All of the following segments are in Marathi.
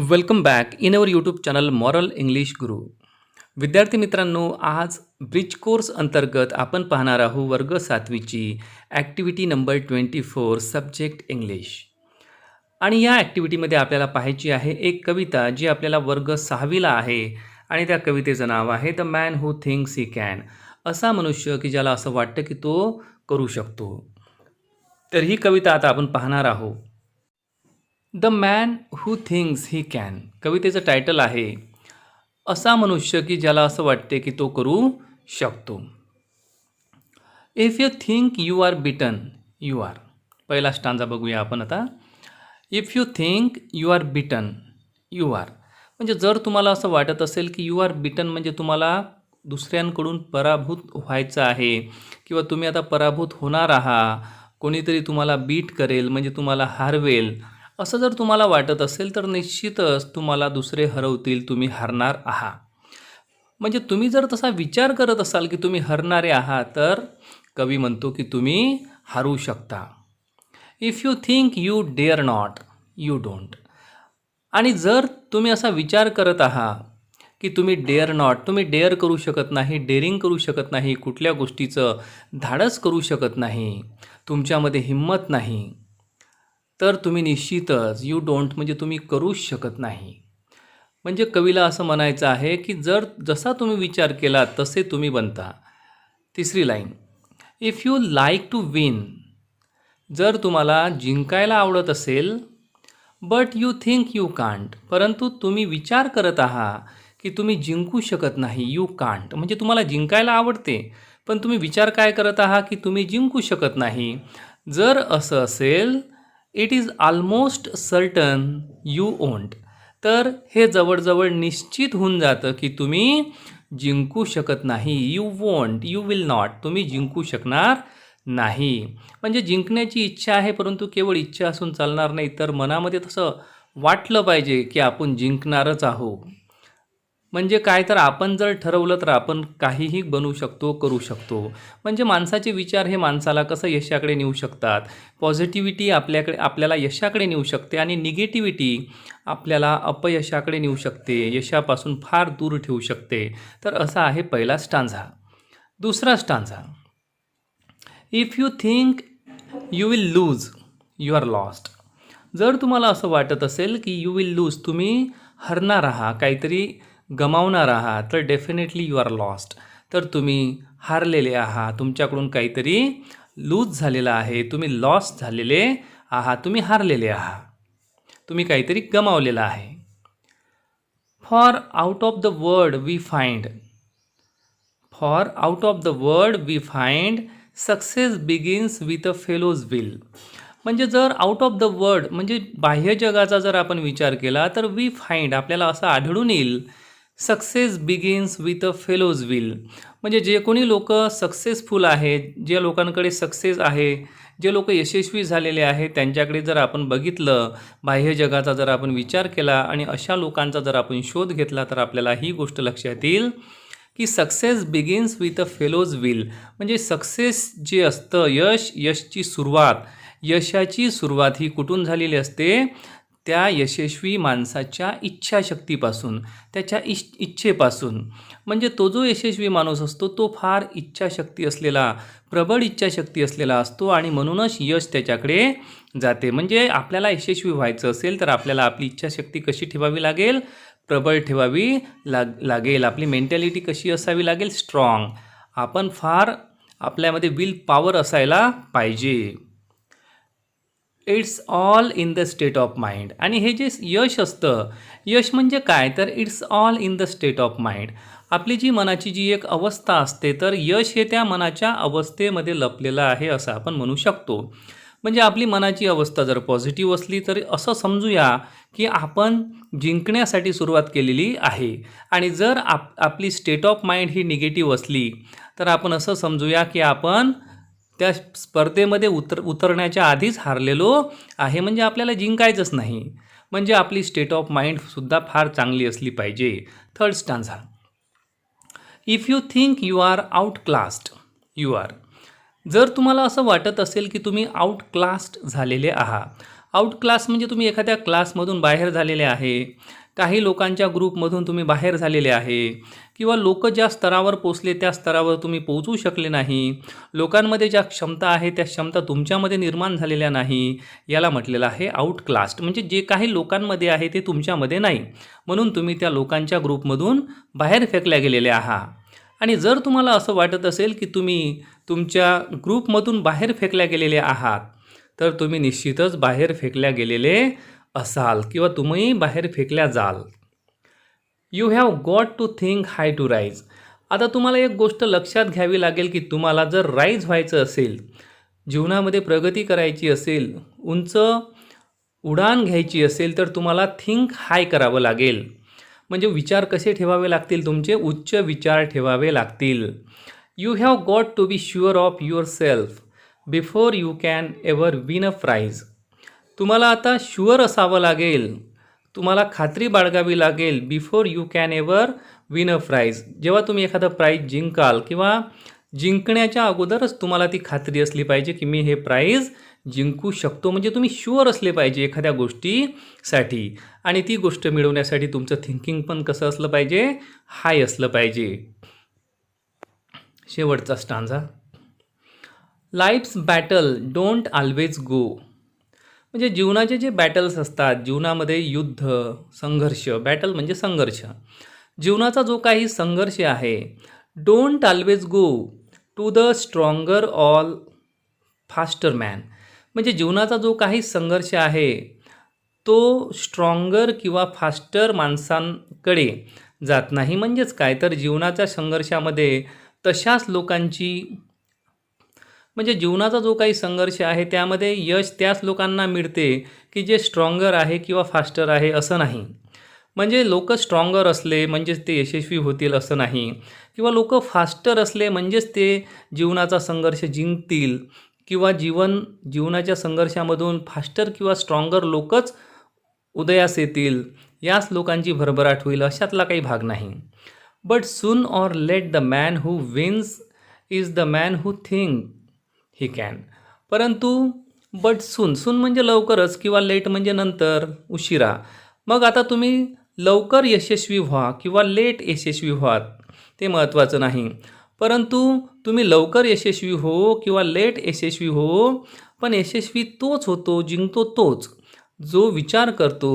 Welcome back in our YouTube channel moral English गुरु. विद्यार्थी मित्रांनो, आज ब्रिज कोर्स अंतर्गत आपण पाहणार आहोत वर्ग 7वीची ॲक्टिव्हिटी नंबर 24 सब्जेक्ट इंग्लिश. आणि या ॲक्टिव्हिटीमध्ये आपल्याला पाहायची आहे एक कविता जी आपल्याला वर्ग 6वीला आहे आणि त्या कवितेचं नाव आहे the man who thinks he can. असा मनुष्य की ज्याला असं वाटतं की तो करू शकतो. तर ही कविता आता आपण पाहणार आहोत. The man who thinks he can. कवितेचं टायटल आहे असा मनुष्य की ज्याला असं वाटते की तो करू शकतो. If you think you are beaten you are. पहिला स्टांजा बघूया आपण आता. If you think you are beaten you are म्हणजे जर तुम्हाला असं वाटत असेल की यू आर बिटन म्हणजे तुम्हाला दुसऱ्यांकडून पराभूत व्हायचं आहे किंवा तुम्ही आता पराभूत होणार आहात, कोणीतरी तुम्हाला बीट करेल म्हणजे तुम्हाला हरवेल, असं जर तुम्हाला वाटत असेल तर निश्चितच तुम्हाला दुसरे हरवतील, तुम्ही हरणार आहात. म्हणजे तुम्ही जर तसा विचार करत असाल की तुम्ही हरणारे आहात तर कवी म्हणतो की तुम्ही हरू शकता. If you think you dare not you don't. आणि जर तुम्ही असा विचार करत आहात की तुम्ही डेअर नॉट, तुम्ही डेअर करू शकत नाही, डेअरिंग करू शकत नाही, कुठल्या गोष्टीचं धाडस करू शकत नाही, तुमच्यामध्ये हिंमत नाही, तर तुम्ही निश्चितच यू डोंट म्हणजे तुम्ही करूच शकत नाही. म्हणजे कवीला असं म्हणायचं आहे की जसा तुम्ही विचार केला तसे तुम्ही बनता. तिसरी line. If you like to win. जर तुम्हाला जिंकायला आवडत असेल but you think you can't, परंतु तुम्ही विचार करत आहात की तुम्ही जिंकू शकत नाही, यू कांट म्हणजे तुम्हाला जिंकायला आवडते पण तुम्ही विचार काय करत आहात की तुम्ही जिंकू शकत नाही. जर असं असेल it is almost certain you won't. तर हे जवळजवळ निश्चित होऊन जातं की तुम्ही जिंकू शकत नाही. You won't, you will not, तुम्ही जिंकू शकणार नाही. म्हणजे जिंकण्याची इच्छा आहे परंतु केवळ इच्छा असून चालणार नाही, तर मनामध्ये तसं वाटलं पाहिजे की आपण जिंकणारच आहोत. म्हणजे काय, तर आपण जर ठरवलं तर आपण काहीही बनवू शकतो, करू शकतो. म्हणजे माणसाचे विचार हे माणसाला कसं यशाकडे नेऊ शकतात. पॉझिटिव्हिटी आपल्याला यशाकडे नेऊ शकते आणि निगेटिव्हिटी आपल्याला अपयशाकडे नेऊ शकते, यशापासून फार दूर ठेवू शकते. तर असा आहे पहिला स्टांझा. दुसरा stanza. If you think you will lose you are lost. जर तुम्हाला असं वाटत असेल की यू विल लूज तुम्ही हरणार आहात, काहीतरी गमावणार आहात, तर डेफिनेटली यू आर लॉस्ट. तर तुम्ही हारलेले आहात, तुमच्याकडून काहीतरी लूज झालेलं आहे, तुम्ही लॉस झालेले आहात, तुम्ही हारलेले आहात, तुम्ही काहीतरी गमावलेलं आहे. For out of the world we find. For out of the world we find success begins with a fellow's will. म्हणजे जर आउट ऑफ द वर्ल्ड म्हणजे बाह्य जगाचा जर आपण विचार केला तर वी फाइंड आपल्याला असं आढळून येईल success begins with a fellow's will. म्हणजे जे कोणी लोक सक्सेसफुल आहेत, जे लोकांकडे सक्सेस आहे, जे लोक यशस्वी झालेले आहेत, त्यांच्याकडे जर आपण बघितलं, बाह्य जगाचा जर आपण विचार केला आणि अशा लोकांचा जर आपण शोध घेतला तर आपल्याला ही गोष्ट लक्षात येईल की success begins with a fellow's will. म्हणजे सक्सेस जे असतं, यशची सुरुवात, यशाची सुरुवात ही कुठून झालेली असते, त्या यशस्वी माणसाच्या इच्छाशक्तीपासून, त्याच्या इच्छेपासून. म्हणजे तो जो यशस्वी माणूस असतो तो फार इच्छाशक्ती असलेला, प्रबळ इच्छाशक्ती असलेला असतो आणि म्हणूनच यश त्याच्याकडे जाते. म्हणजे आपल्याला यशस्वी व्हायचं असेल तर आपल्याला आपली इच्छाशक्ती कशी ठेवावी लागेल, प्रबळ ठेवावी लागेल. आपली मेंटॅलिटी कशी असावी लागेल, स्ट्रॉंग. आपण फार आपल्यामध्ये विल पॉवर असायला पाहिजे. It's all in the state of mind. आणि हे जे यश असतं, यश म्हणजे काय, तर it's all in the state of mind. आपली जी मनाची जी एक अवस्था असते तर यश हे त्या मनाच्या अवस्थेमध्ये लपलेलं आहे असं आपण म्हणू शकतो. म्हणजे आपली मनाची अवस्था जर पॉझिटिव्ह असली तर असं समजूया की आपण जिंकण्यासाठी सुरुवात केलेली आहे. आणि जर आपली state of mind he negative असली तर आपण असं समजूया की आपण त्या स्पर्धेमध्ये उतरण्याच्या आधीच हारलेलो आहे, म्हणजे आपल्याला जिंकायचंच नाही. म्हणजे आपली स्टेट ऑफ माइंडसुद्धा फार चांगली असली पाहिजे. Third stanza. If you think you are outclassed you are. जर तुम्हाला असं वाटत असेल की तुम्ही आउटक्लास्ड झालेले आहात. आउट क्लास म्हणजे तुम्ही एखाद्या क्लासमधून बाहेर झालेले आहे, काही लोकांच्या ग्रुपमधून तुम्ही बाहेर झालेले आहे, किंवा लोक ज्या स्तरावर पोचले त्या स्तरावर तुम्ही पोहोचू शकले नाही, लोकांमध्ये ज्या क्षमता आहे त्या क्षमता तुमच्यामध्ये निर्माण झालेल्या नाही, याला म्हटलेलं आहे आउटक्लास्ट. म्हणजे जे काही लोकांमध्ये आहे ते तुमच्यामध्ये नाही, म्हणून तुम्ही त्या लोकांच्या ग्रुपमधून बाहेर फेकल्या गेलेले आहात. आणि जर तुम्हाला असं वाटत असेल की तुम्ही तुमच्या ग्रुपमधून बाहेर फेकल्या गेलेले आहात, तर तुम्ही निश्चितच बाहेर फेकल्या गेलेले असाल किंवा तुम्ही बाहेर फेकल्या जाल. You have got to think high to rise. आता तुम्हाला एक गोष्ट लक्षात घ्यावी लागेल की तुम्हाला जर राईज व्हायचं असेल, जीवनामध्ये प्रगती करायची असेल, उंच उडान घ्यायची असेल, तर तुम्हाला थिंक हाय करावं लागेल. म्हणजे विचार कसे ठेवावे लागतील, तुमचे उच्च विचार ठेवावे लागतील. You have got to be sure of yourself before you can ever win a prize. तुम्हाला आता शुअर असावं लागेल, तुम्हाला खात्री बाळगावी लागेल before you can ever win a prize. जेव्हा तुम्ही एखादं प्राईज जिंकाल किंवा जिंकण्याच्या अगोदरच तुम्हाला ती खात्री असली पाहिजे की मी हे प्राईज जिंकू शकतो. म्हणजे तुम्ही शुअर असले पाहिजे एखाद्या गोष्टीसाठी, आणि ती गोष्ट मिळवण्यासाठी तुमचं थिंकिंग पण कसं असलं पाहिजे, हाय असलं पाहिजे. शेवटचा stanza, lives battle don't always गो. म्हणजे जीवनाचे जे बॅटल्स असतात, जीवनामध्ये युद्ध, संघर्ष, बॅटल म्हणजे संघर्ष, जीवनाचा जो काही संघर्ष आहे, don't always go to the stronger all faster man. म्हणजे जीवनाचा जो काही संघर्ष आहे तो स्ट्रॉंगर किंवा फास्टर माणसांकडे जात नाही. म्हणजेच काय, तर जीवनाच्या संघर्षामध्ये तशाच लोकांची, म्हणजे जीवनाचा जो काही संघर्ष आहे त्यामध्ये यश त्याच लोकांना मिळते की जे स्ट्रॉंगर आहे किंवा फास्टर आहे असं नाही. म्हणजे लोक स्ट्रॉंगर असले म्हणजेच ते यशस्वी होतील असं नाही, किंवा लोक फास्टर असले म्हणजेच ते जीवनाचा संघर्ष जिंकतील, किंवा जीवनाच्या संघर्षामधून फास्टर किंवा स्ट्रॉंगर लोकच उदयास येतील, याच लोकांची भरभराट होईल, अशातला काही भाग नाही. But soon or let the man who wins is the man who think he can. परंतु बट सून, सून म्हणजे लवकरच, किंवा लेट म्हणजे नंतर, उशिरा. मग आता तुम्ही लवकर यशस्वी व्हा किंवा लेट यशस्वी व्हा ते महत्त्वाचं नाही, परंतु तुम्ही लवकर यशस्वी हो किंवा लेट यशस्वी हो, पण यशस्वी तोच होतो, जिंकतो तोच जो विचार करतो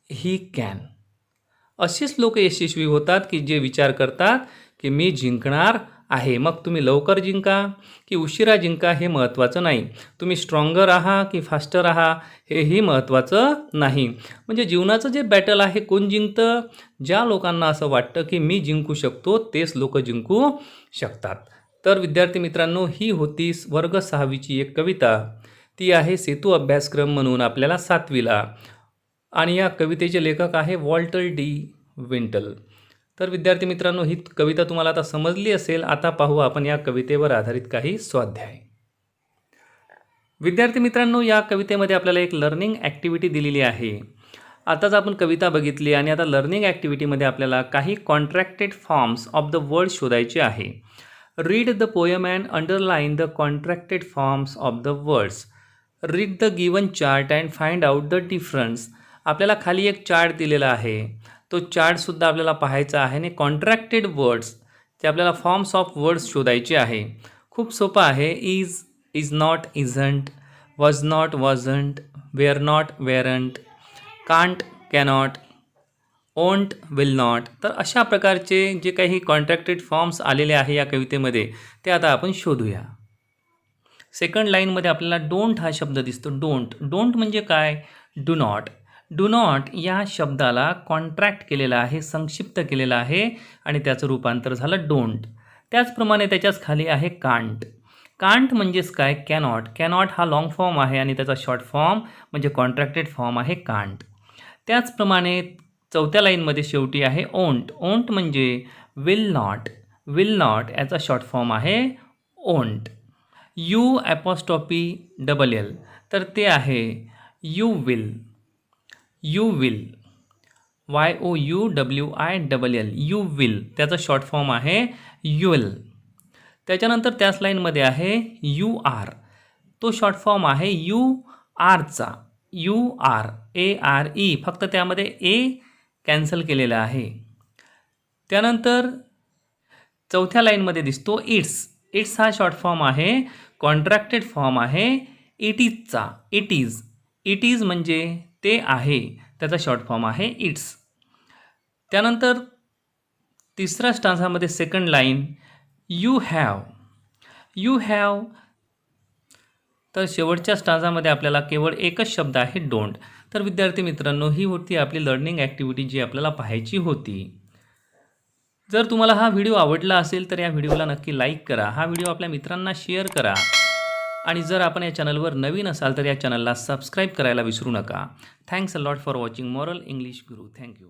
ही कॅन. असेच लोक यशस्वी होतात की जे विचार करतात की मी जिंकणार आहे. मग तुम्ही लवकर जिंका की उशिरा जिंका हे महत्त्वाचं नाही, तुम्ही स्ट्रॉंगर आहात की फास्टर आहात हेही महत्त्वाचं नाही. म्हणजे जीवनाचं जे बॅटल आहे कोण जिंकतं, ज्या लोकांना असं वाटतं की मी जिंकू शकतो तेच लोक जिंकू शकतात. तर विद्यार्थी मित्रांनो, ही होती वर्ग 6वीची एक कविता. ती आहे सेतू अभ्यासक्रम म्हणून आपल्याला 7वीला, आणि या कवितेचे लेखक आहे वॉल्टर डी विंटल. तर विद्यार्थी मित्रांनो, ही कविता तुम्हाला आता समजली असेल. आता पाहू आपण या कवितेवर आधारित काही स्वाध्याय. विद्यार्थी मित्रांनो, या कवितेमध्ये आपल्याला एक लर्निंग ॲक्टिव्हिटी दिलेली आहे. आताच आपण कविता बघितली आणि आता लर्निंग ॲक्टिव्हिटीमध्ये आपल्याला काही contracted forms of the word शोधायचे आहे. Read the poem and underline the contracted forms of the words. Read the given chart and find out the difference. आपल्याला खाली एक चार्ट दिलेला आहे, तो चार्टसुद्धा आपल्याला पाहायचा आहे. आणि कॉन्ट्रॅक्टेड वर्ड्स ते आपल्याला फॉर्म्स ऑफ वर्ड्स शोधायचे आहे. खूप सोपं आहे. Is, is not, isn't, was not, wasn't, were not, weren't, can't, cannot, won't, will not. तर अशा प्रकारचे जे काही कॉन्ट्रॅक्टेड फॉर्म्स आलेले आहे या कवितेमध्ये ते आता आपण शोधूया. सेकंड लाईनमध्ये आपल्याला डोंट हा शब्द दिसतो. डोंट, डोंट म्हणजे काय, डू नॉट. डू नॉट या शब्दाला कॉन्ट्रॅक्ट केलेला आहे, संक्षिप्त केलेलं आहे आणि त्याचं रूपांतर झालं डोंट. त्याचप्रमाणे त्याच्याच खाली आहे कांट. कांट म्हणजेच काय, कॅनॉट. कॅनॉट हा लॉंग फॉर्म आहे आणि त्याचा शॉर्ट फॉर्म म्हणजे कॉन्ट्रॅक्टेड फॉर्म आहे कांट. त्याचप्रमाणे चौथ्या लाईनमध्ये शेवटी आहे ओंट. ओंट म्हणजे विल नॉट. विल नॉट याचा शॉर्ट फॉर्म आहे ओंट. यू ॲपॉस्ट्रॉफी डबल एल, तर ते आहे you will. You will, YOUWILL, you will त्याचा शॉर्ट फॉर्म आहे युल. त्याच्यानंतर त्याच लाईनमध्ये आहे यू आर, तो शॉर्ट फॉर्म आहे यू आरचा. URARE, फक्त त्यामध्ये ए कॅन्सल केलेला आहे. त्यानंतर चौथ्या लाईनमध्ये दिसतो इट्स. इट्स हा शॉर्ट फॉर्म आहे, कॉन्ट्रॅक्टेड फॉर्म आहे इट इज. इट इज म्हणजे ते आहे, त्याचा शॉर्ट फॉर्म आहे इट्स. त्यानंतर तिसऱ्या स्टांझामध्ये सेकंड लाईन यू हॅव. तर शेवटच्या स्टांझामध्ये आपल्याला केवळ एकच शब्द आहे डोंट. तर विद्यार्थी मित्रांनो, ही होती आपली लर्निंग ॲक्टिव्हिटी जी आपल्याला पाहायची होती. जर तुम्हाला हा व्हिडिओ आवडला असेल तर या व्हिडिओला नक्की लाईक करा, हा व्हिडिओ आपल्या मित्रांना शेअर करा आणि जर आपण या चॅनलवर नवीन असाल तर या चॅनलला सबस्क्राईब करायला विसरू नका. Thanks a lot for watching moral English Guru. Thank you.